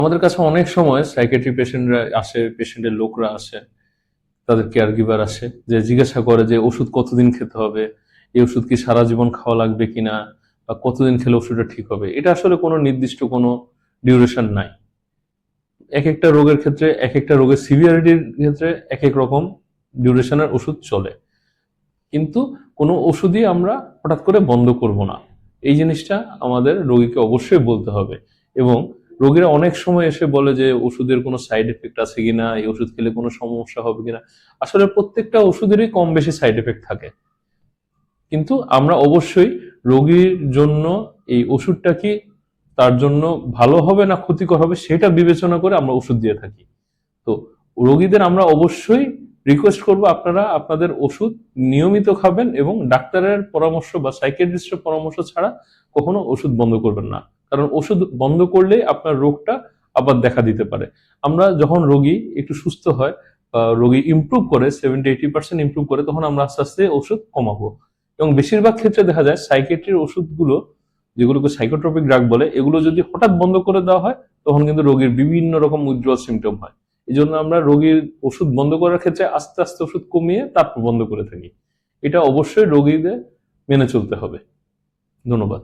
আমাদের কাছে অনেক সময় সাইকিয়াট্রি পেশেন্টরা আসে, পেশেন্টের লোকরা আসে, তাদের কেয়ার গিভার আসে, যে জিজ্ঞাসা করে যে ওষুধ কতদিন খেতে হবে, এই ওষুধ কি সারা জীবন খাওয়া লাগবে কিনা, বা কতদিন খেলে ওষুধটা ঠিক হবে। এটা আসলে কোনো নির্দিষ্ট কোনো ডিউরেশন নাই। এক একটা রোগের ক্ষেত্রে, এক একটা রোগের সিভিয়ারিটির ক্ষেত্রে এক এক রকম ডিউরেশনের ওষুধ চলে। কিন্তু কোনো ওষুধই আমরা হঠাৎ করে বন্ধ করব না, এই জিনিসটা আমাদের রোগীকে অবশ্যই বলতে হবে। এবং রোগীরা অনেক সময় এসে বলে যে ওষুধের কোনো সাইড এফেক্ট আছে কিনা, এই ওষুধ খেলে কোনো সমস্যা হবে কিনা। আসলে প্রত্যেকটা ওষুধেরই কম বেশি সাইড এফেক্ট থাকে, কিন্তু আমরা অবশ্যই রোগীর জন্য এই ওষুধটা কি তার জন্য ভালো হবে না ক্ষতিকর হবে সেটা বিবেচনা করে আমরা ওষুধ দিয়ে থাকি। তো রোগীদের আমরা অবশ্যই রিকোয়েস্ট করব, আপনারা আপনাদের ওষুধ নিয়মিত খাবেন এবং ডাক্তারের পরামর্শ বা সাইকিয়াট্রিস্টের পরামর্শ ছাড়া কখনো ওষুধ বন্ধ করবেন না। কারণ ওষুধ বন্ধ করলেই আপনার রোগটা আবার দেখা দিতে পারে। আমরা যখন রোগী একটু সুস্থ হয় বা রোগী ইমপ্রুভ করে 70-80% ইমপ্রুভ করে, তখন আমরা আস্তে আস্তে ওষুধ কমাবো। এবং বেশিরভাগ ক্ষেত্রে দেখা যায় সাইকিয়াট্রির ওষুধগুলো, যেগুলোকে সাইকোট্রপিক ড্রাগ বলে, এগুলো যদি হঠাৎ বন্ধ করে দেওয়া হয় তখন কিন্তু রোগীর বিভিন্ন রকম উইথড্রল সিমটম হয়। এই জন্য আমরা রোগীর ওষুধ বন্ধ করার ক্ষেত্রে আস্তে আস্তে ওষুধ কমিয়ে তারপর বন্ধ করে থাকি। এটা অবশ্যই রোগীদের মেনে চলতে হবে। ধন্যবাদ।